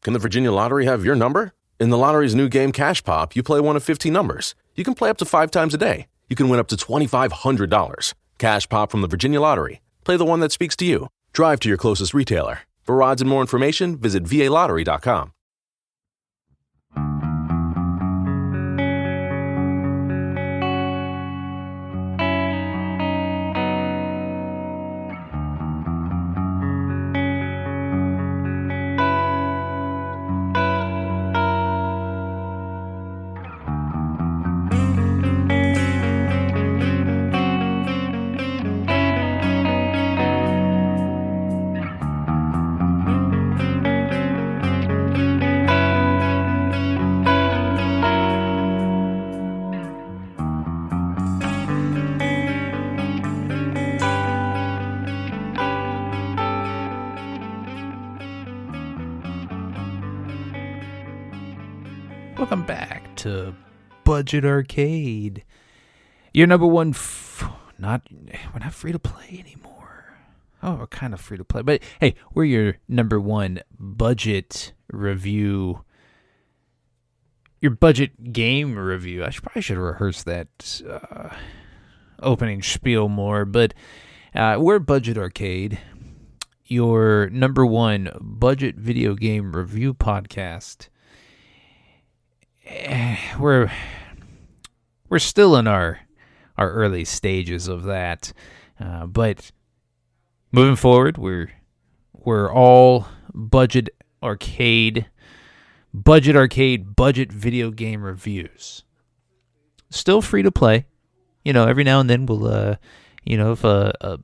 Can the Virginia Lottery have your number? In the lottery's new game, Cash Pop, you play one of 15 numbers. You can play up to 5 times a day. You can win up to $2,500. Cash Pop from the Virginia Lottery. Play the one that speaks to you. Drive to your closest retailer. For odds and more information, visit VALottery.com. Welcome back to Budget Arcade. Your number one, we're not free to play anymore. Oh, we're kind of free to play, but hey, we're your number one budget review. Your budget game review. I probably should rehearse that opening spiel more, but we're Budget Arcade, your number one budget video game review podcast. We're still in our early stages of that, but moving forward, we're all budget arcade, budget video game reviews. Still free to play. Every now and then we'll, if a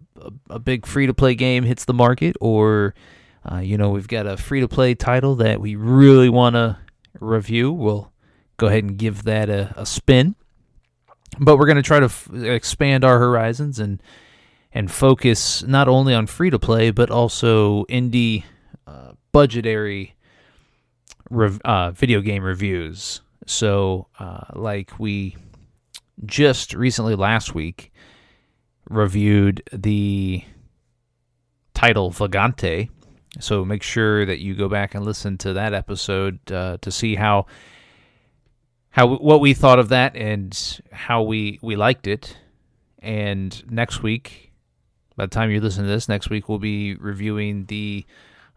big free to play game hits the market, or we've got a free to play title that we really want to review, we'll go ahead and give that a spin. But we're going to try to expand our horizons and focus not only on free-to-play, but also indie budgetary video game reviews. So, like we just recently last week reviewed the title Vagante. So make sure that you go back and listen to that episode to see what we thought of that and how we liked it. And next week, by the time you listen to this, next week we'll be reviewing the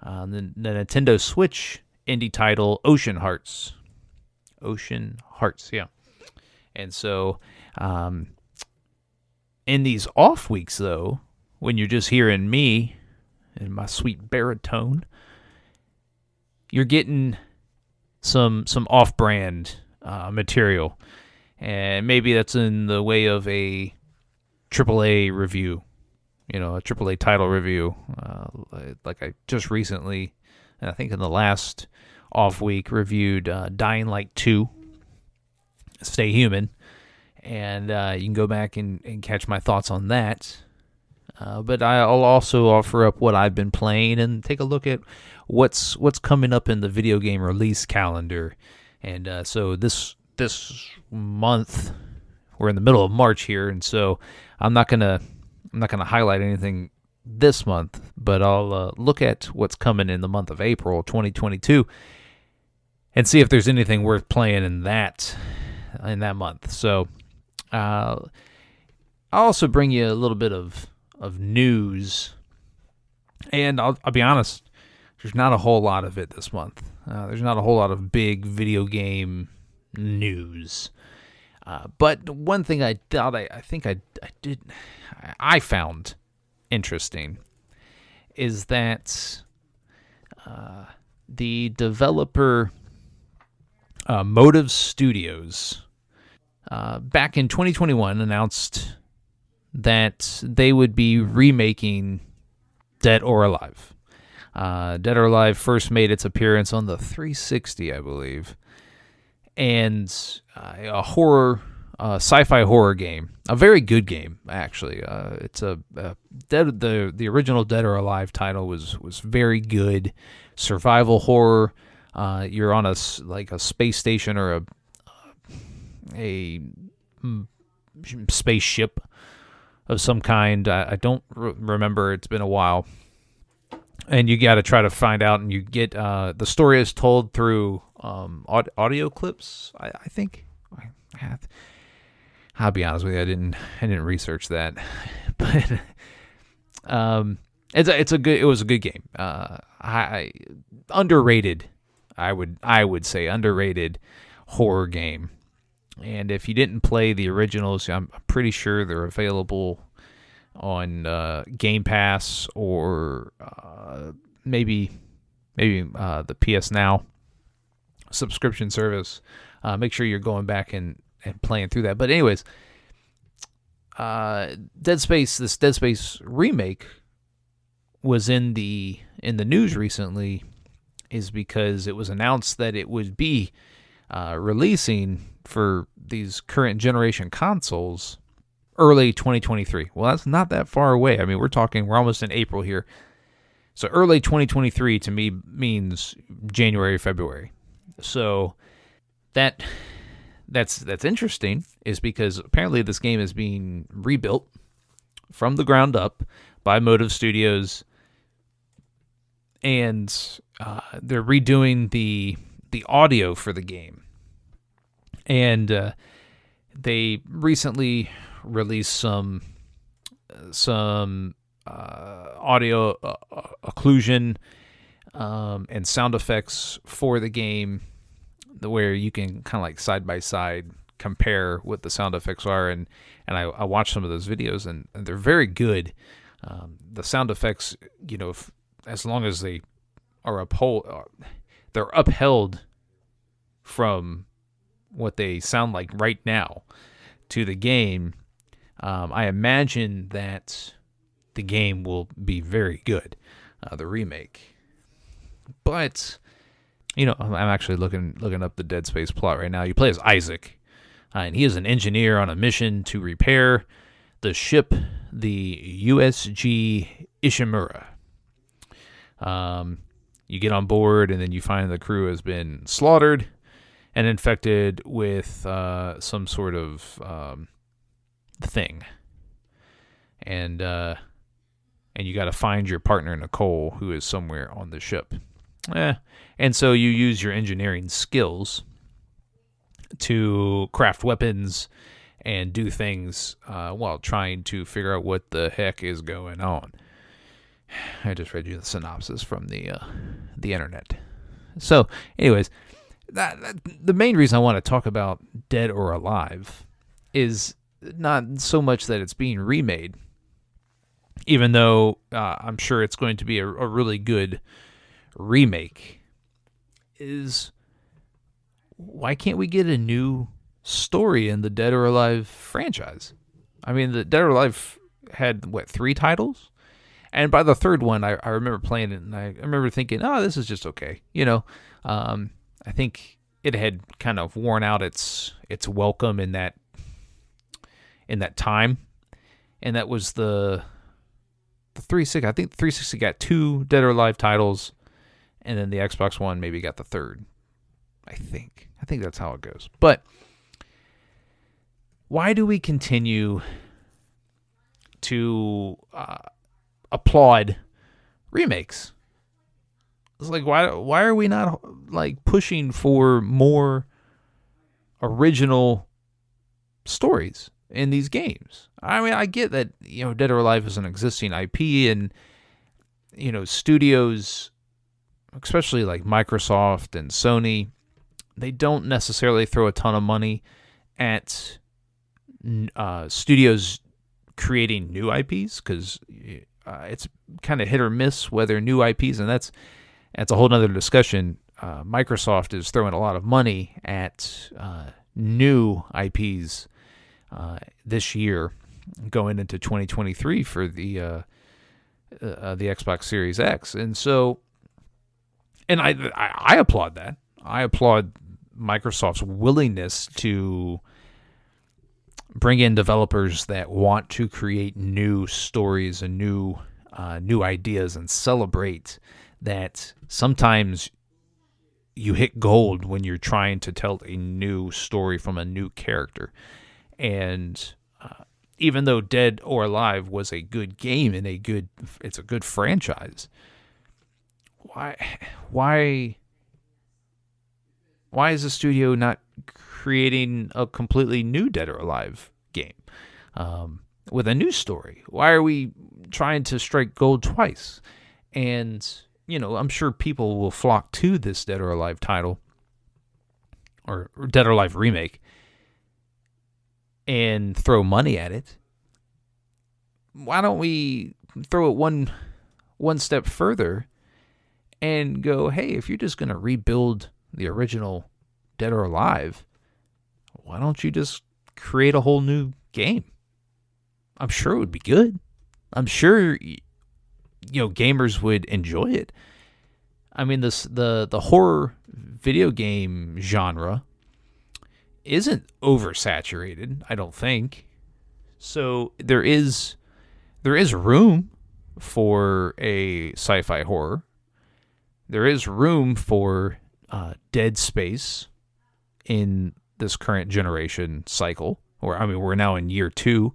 Nintendo Switch indie title Ocean Hearts. Ocean Hearts, yeah. And so, in these off weeks, though, when you're just hearing me and my sweet baritone, you're getting some off-brand material, and maybe that's in the way of a AAA review, a AAA title review, like I just recently, I think in the last off week, reviewed Dying Light 2, Stay Human, and you can go back and catch my thoughts on that. But I'll also offer up what I've been playing and take a look at what's coming up in the video game release calendar. And so this month, we're in the middle of March here, and so I'm not gonna highlight anything this month, but I'll look at what's coming in the month of April 2022 and see if there's anything worth playing in that month. So I'll also bring you a little bit of news, and I'll be honest, there's not a whole lot of it this month. There's not a whole lot of big video game news. But one thing I found interesting is that the developer Motive Studios back in 2021 announced that they would be remaking Dead or Alive. Dead or Alive first made its appearance on the 360, I believe, and a horror, sci-fi horror game, a very good game actually. It's the original Dead or Alive title was very good, survival horror. You're on a space station or a spaceship of some kind. I don't remember. It's been a while. and you got to try to find out, and you get the story is told through audio clips. I think. I'll be honest with you, I didn't research that, but it was a good game. Underrated, I would say underrated horror game. And if you didn't play the originals, I'm pretty sure they're available on Game Pass or maybe the PS Now subscription service. Make sure you're going back and playing through that. But anyways, this Dead Space remake was in the news recently, is because it was announced that it would be releasing for these current generation consoles early 2023. Well, that's not that far away. I mean, we're almost in April here. So early 2023 to me means January, February. So that's interesting, is because apparently this game is being rebuilt from the ground up by Motive Studios, and they're redoing the audio for the game. And they recently released some audio occlusion and sound effects for the game, where you can kind of like side by side compare what the sound effects are. And I watched some of those videos, and they're very good. The sound effects, as long as they are they're upheld from what they sound like right now to the game. I imagine that the game will be very good, the remake. But I'm actually looking up the Dead Space plot right now. You play as Isaac, and he is an engineer on a mission to repair the ship, the USG Ishimura. You get on board, and then you find the crew has been slaughtered and infected with some sort of thing. And you got to find your partner, Nicole, who is somewhere on the ship. And so you use your engineering skills to craft weapons and do things while trying to figure out what the heck is going on. I just read you the synopsis from the internet. So, anyways, the main reason I want to talk about Dead or Alive is not so much that it's being remade, even though I'm sure it's going to be a really good remake, is why can't we get a new story in the Dead or Alive franchise? I mean, the Dead or Alive had, 3 titles? And by the third one, I remember playing it, and I remember thinking, oh, this is just okay. I think it had kind of worn out its welcome in that time. And that was the 360. I think the 360 got 2 Dead or Alive titles, and then the Xbox One maybe got the third. I think that's how it goes. But why do we continue to applaud remakes? It's like, why are we not like pushing for more original stories in these games? I mean, I get that Dead or Alive is an existing IP, and studios, especially like Microsoft and Sony, they don't necessarily throw a ton of money at studios creating new IPs, because it's kind of hit or miss whether new IPs, and that's a whole nother discussion. Microsoft is throwing a lot of money at new IPs this year, going into 2023 for the Xbox Series X, and so, and I applaud that. I applaud Microsoft's willingness to bring in developers that want to create new stories and new ideas, and celebrate that sometimes you hit gold when you're trying to tell a new story from a new character. And even though Dead or Alive was a good game and it's a good franchise, why is the studio not creating a completely new Dead or Alive game with a new story? Why are we trying to strike gold twice? And, I'm sure people will flock to this Dead or Alive title or Dead or Alive remake and throw money at it. Why don't we throw it one step further and go, hey, if you're just going to rebuild the original Dead or Alive, why don't you just create a whole new game? I'm sure it would be good. I'm sure gamers would enjoy it. I mean, the horror video game genre isn't oversaturated, I don't think. So there is room for a sci-fi horror. There is room for Dead Space in this current generation cycle. We're now in year 2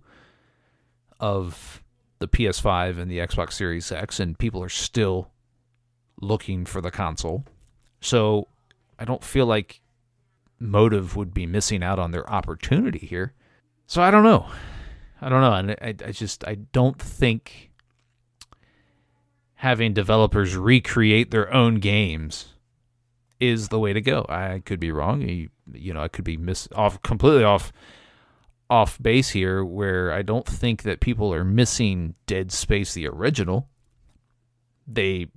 of the PS5 and the Xbox Series X, and people are still looking for the console. So I don't feel like Motive would be missing out on their opportunity here. So I don't know. And I don't think having developers recreate their own games is the way to go. I could be wrong. I could be completely off base here, where I don't think that people are missing Dead Space the original. Maybe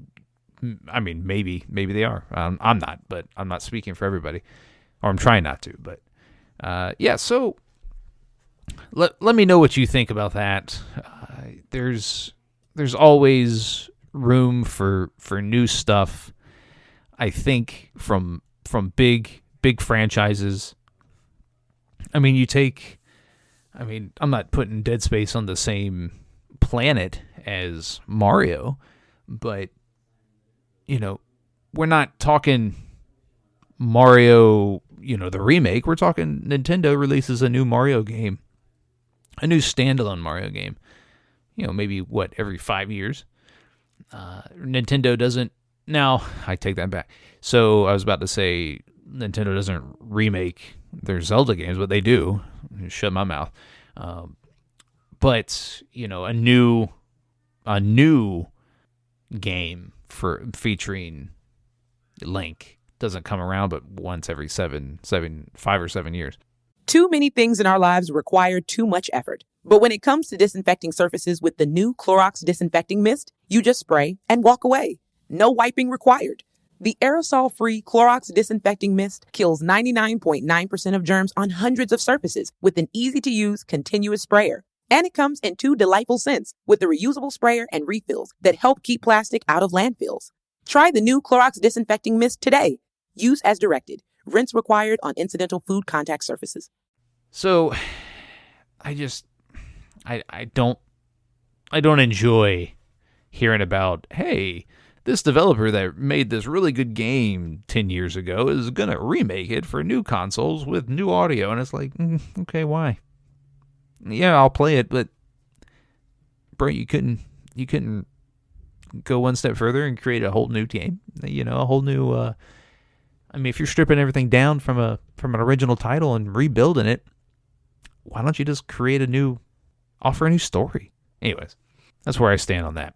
they are. I'm not, but I'm not speaking for everybody, or I'm trying not to. But so let me know what you think about that. There's always room for new stuff. I think from big franchises. I'm not putting Dead Space on the same planet as Mario, but we're not talking Mario, the remake. We're talking Nintendo releases a new Mario game, a new standalone Mario game. Maybe every 5 years. Nintendo doesn't. Now, I take that back. So I was about to say Nintendo doesn't remake their Zelda games, but they do. Shut my mouth. But a new game featuring Link doesn't come around but once every 5 or 7 years. Too many things in our lives require too much effort. But when it comes to disinfecting surfaces with the new Clorox Disinfecting Mist, you just spray and walk away. No wiping required. The aerosol-free Clorox Disinfecting Mist kills 99.9% of germs on hundreds of surfaces with an easy-to-use continuous sprayer. And it comes in 2 delightful scents with a reusable sprayer and refills that help keep plastic out of landfills. Try the new Clorox Disinfecting Mist today. Use as directed. Rinse required on incidental food contact surfaces. So, I don't enjoy hearing about, hey, this developer that made this really good game 10 years ago is going to remake it for new consoles with new audio. And it's like, okay, why? Yeah, I'll play it, but bro, you couldn't go one step further and create a whole new game, a whole new, if you're stripping everything down from an original title and rebuilding it, why don't you just offer a new story? Anyways, that's where I stand on that.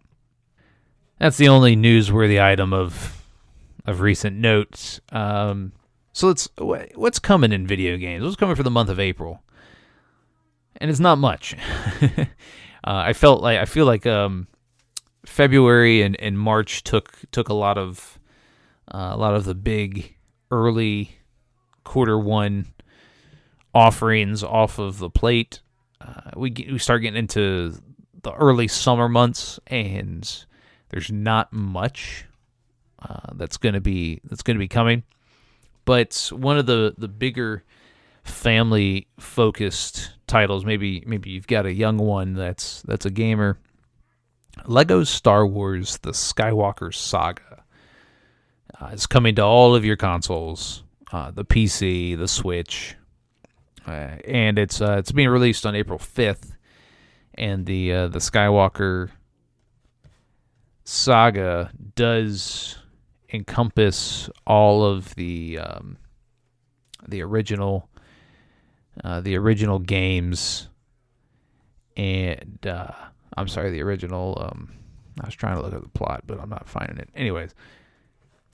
That's the only newsworthy item of recent notes. So what's coming in video games? What's coming for the month of April? And it's not much. I feel like February and March took a lot of the big early quarter one offerings off of the plate. We start getting into the early summer months, and there's not much that's going to be coming. But one of the bigger family focused titles, maybe you've got a young one that's a gamer. Lego Star Wars: The Skywalker Saga is coming to all of your consoles, the PC, the Switch, and it's being released on April 5th. And the Skywalker Saga does encompass all of the original games, and I'm sorry, the original. I was trying to look at the plot, but I'm not finding it. Anyways,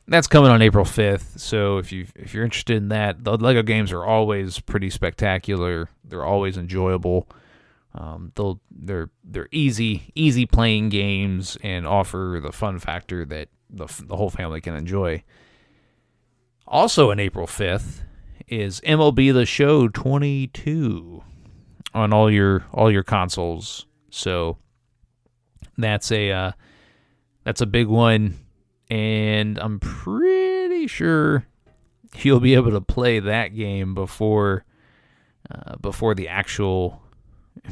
that's coming on April 5th. So if you're interested in that, the Lego games are always pretty spectacular. They're always enjoyable. They're easy playing games and offer the fun factor that the whole family can enjoy. Also on April 5th is MLB The Show 22 on all your consoles. So that's a big one, and I'm pretty sure you'll be able to play that game before the actual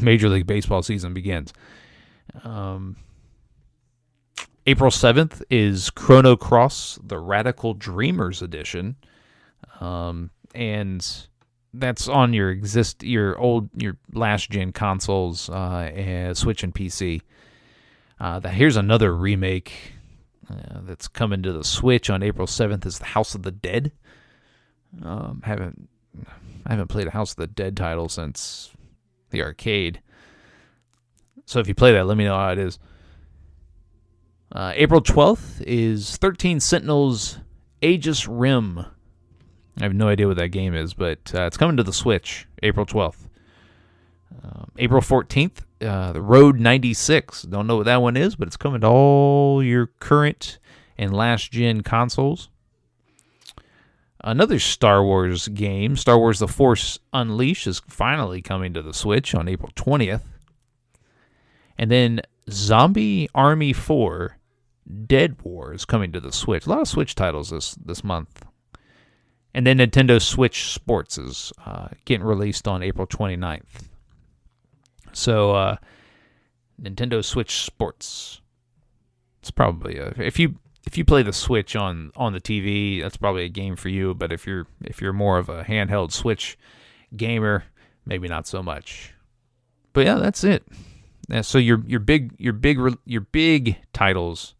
Major League Baseball season begins. April 7th is Chrono Cross: The Radical Dreamers Edition, and that's on your last gen consoles, Switch and PC. Here's another remake that's coming to the Switch on April 7th is the House of the Dead. I haven't played a House of the Dead title since the arcade. So if you play that, let me know how it is. April 12th is 13 Sentinels Aegis Rim. I have no idea what that game is, but it's coming to the Switch April 12th. April 14th, the Road 96. Don't know what that one is, but it's coming to all your current and last-gen consoles. Another Star Wars game, Star Wars The Force Unleashed, is finally coming to the Switch on April 20th. And then Zombie Army 4 Dead War is coming to the Switch. A lot of Switch titles this month. And then Nintendo Switch Sports is getting released on April 29th. So, Nintendo Switch Sports. It's probably if you play the Switch on the TV, that's probably a game for you. But if you're more of a handheld Switch gamer, maybe not so much. But yeah, that's it. So your big titles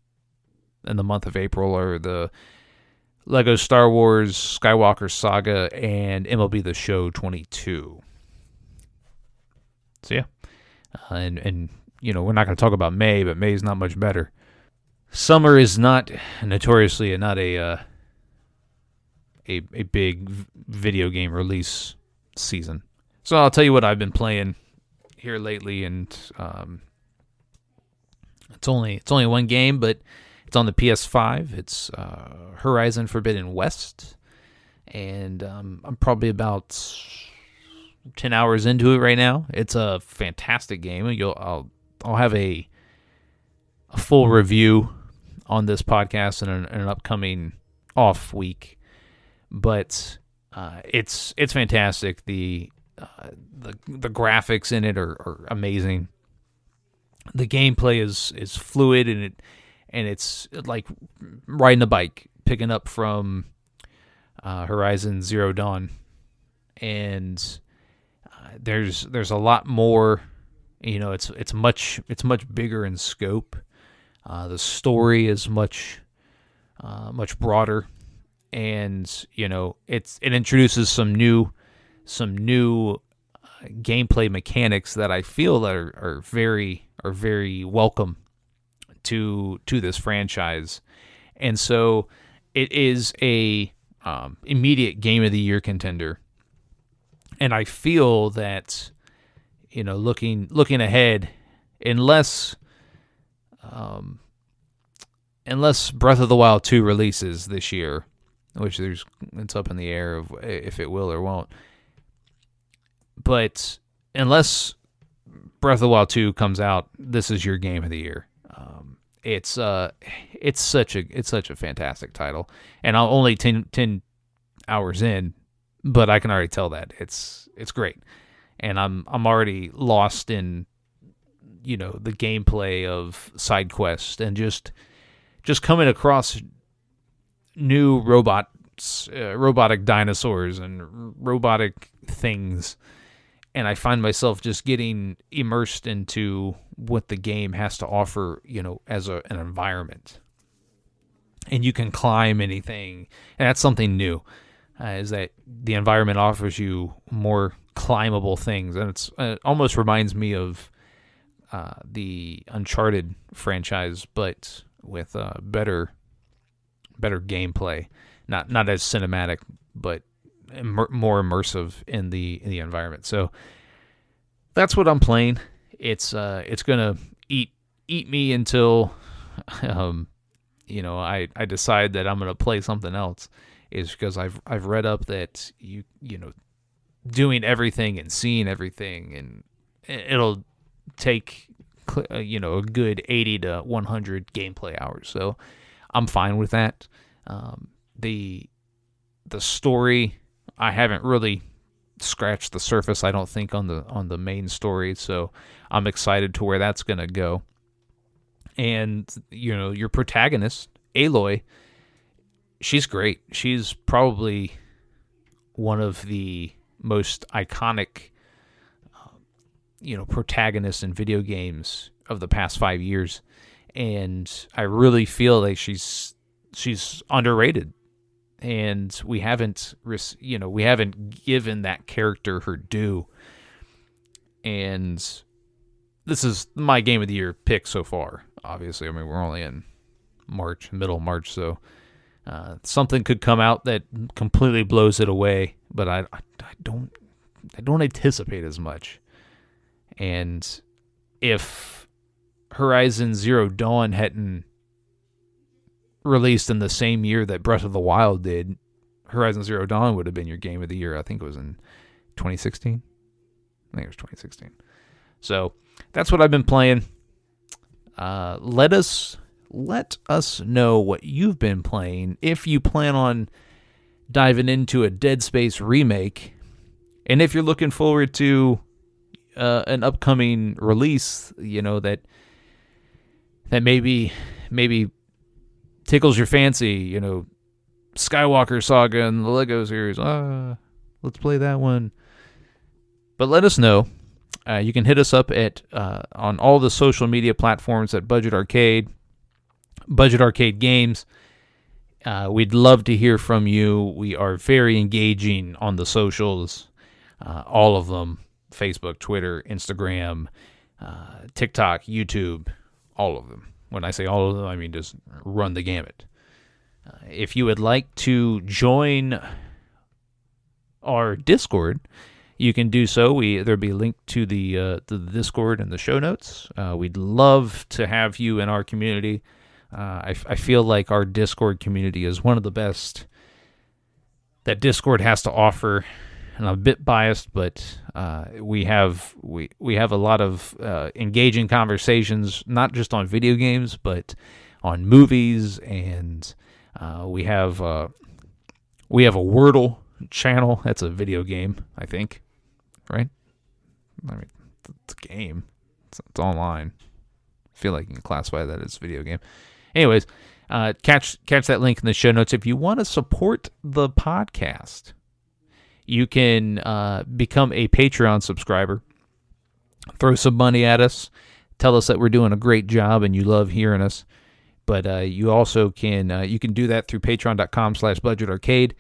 in the month of April are the Lego Star Wars Skywalker Saga and MLB The Show 22. So yeah, and we're not going to talk about May, but May is not much better. Summer is notoriously not a big video game release season. So I'll tell you what I've been playing here lately, and it's only one game, but it's on the PS5. It's Horizon Forbidden West, and I'm probably about 10 hours into it right now. It's a fantastic game, and I'll have a full review on this podcast in an upcoming off week. But it's fantastic. The graphics in it are amazing. The gameplay is fluid, and it's like riding a bike, picking up from Horizon Zero Dawn, and there's a lot more. It's much bigger in scope. The story is much broader, and it introduces some new gameplay mechanics that I feel that are very welcome to this franchise. And so it is a immediate Game of the Year contender. And I feel that looking ahead, unless Breath of the Wild 2 releases this year, which it's up in the air of if it will or won't. But unless Breath of the Wild 2 comes out, this is your Game of the Year. It's such a fantastic title, and I'm only 10 hours in, but I can already tell that it's great, and I'm already lost in the gameplay of side quests and just coming across new robotic dinosaurs and robotic things. And I find myself just getting immersed into what the game has to offer, as an environment. and you can climb anything. And that's something new, is that the environment offers you more climbable things. And it almost reminds me of the Uncharted franchise, but with better gameplay. Not as cinematic, but more immersive in the environment. So that's what I'm playing. It's gonna eat me until I decide that I'm gonna play something else. Is because I've read up that you know doing everything and seeing everything, and it'll take a good 80 to 100 gameplay hours. So I'm fine with that. The story, I haven't really scratched the surface, I don't think, on the main story, so I'm excited to where that's gonna go. And your protagonist, Aloy, she's great. She's probably one of the most iconic protagonists in video games of the past 5 years, and I really feel like she's underrated, and we haven't given that character her due. And this is my game of the year pick so far. Obviously, I mean, we're only in middle of March, so something could come out that completely blows it away, but I don't anticipate as much. And if Horizon Zero Dawn hadn't released in the same year that Breath of the Wild did, Horizon Zero Dawn would have been your game of the year. I think it was in 2016. I think it was 2016. So that's what I've been playing. Let us know what you've been playing. If you plan on diving into a Dead Space remake, and if you're looking forward to an upcoming release, that maybe tickles your fancy, Skywalker Saga and the Lego series. Let's play that one. But let us know. You can hit us up at on all the social media platforms at Budget Arcade Games. We'd love to hear from you. We are very engaging on the socials, all of them: Facebook, Twitter, Instagram, TikTok, YouTube, all of them. When I say all of them, I mean just run the gamut. If you would like to join our Discord, you can do so. There'll be a link to the Discord in the show notes. We'd love to have you in our community. I feel like our Discord community is one of the best that Discord has to offer. And I'm a bit biased, but we have a lot of engaging conversations, not just on video games, but on movies, and we have a Wordle channel. That's a video game, I think, right? I mean, it's a game. It's online. I feel like you can classify that as a video game. Anyways, catch that link in the show notes. If you want to support the podcast, you can become a Patreon subscriber. Throw some money at us. Tell us that we're doing a great job and you love hearing us. But you also can do that through patreon.com/budgetarcade.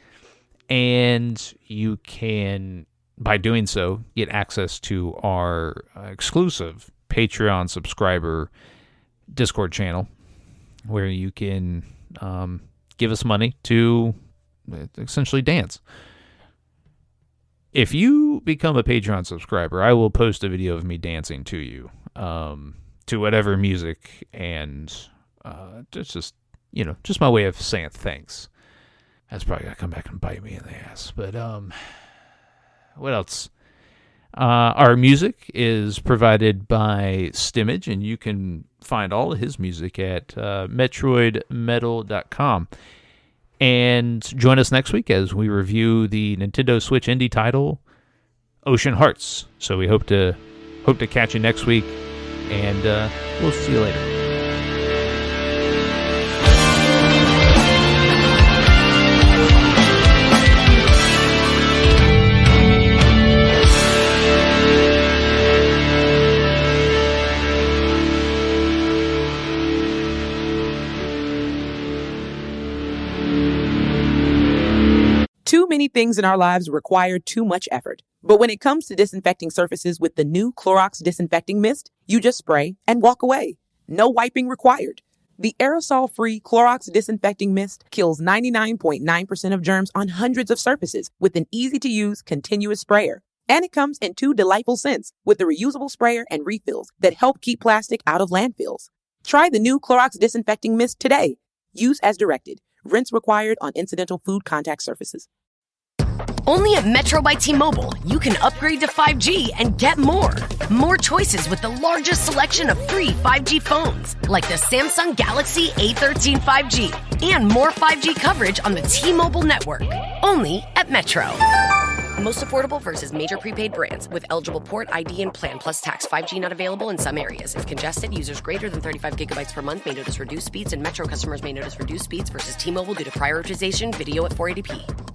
And you can, by doing so, get access to our exclusive Patreon subscriber Discord channel, where you can give us money to essentially dance. If you become a Patreon subscriber, I will post a video of me dancing to you, to whatever music, and just my way of saying thanks. That's probably gonna come back and bite me in the ass. But what else? Our music is provided by Stimage, and you can find all of his music at metroidmetal.com. And join us next week as we review the Nintendo Switch indie title, Ocean Hearts. So we hope to catch you next week, and we'll see you later. many things in our lives require too much effort. But when it comes to disinfecting surfaces with the new Clorox Disinfecting Mist, you just spray and walk away. No wiping required. The aerosol-free Clorox Disinfecting Mist kills 99.9% of germs on hundreds of surfaces with an easy-to-use continuous sprayer. And it comes in 2 delightful scents with a reusable sprayer and refills that help keep plastic out of landfills. Try the new Clorox Disinfecting Mist today. Use as directed. Rinse required on incidental food contact surfaces. Only at Metro by T-Mobile, you can upgrade to 5G and get more. More choices with the largest selection of free 5G phones, like the Samsung Galaxy A13 5G, and more 5G coverage on the T-Mobile network. Only at Metro. Most affordable versus major prepaid brands with eligible port ID and plan plus tax. 5G not available in some areas. If congested, users greater than 35 gigabytes per month may notice reduced speeds, and Metro customers may notice reduced speeds versus T-Mobile due to prioritization video at 480p.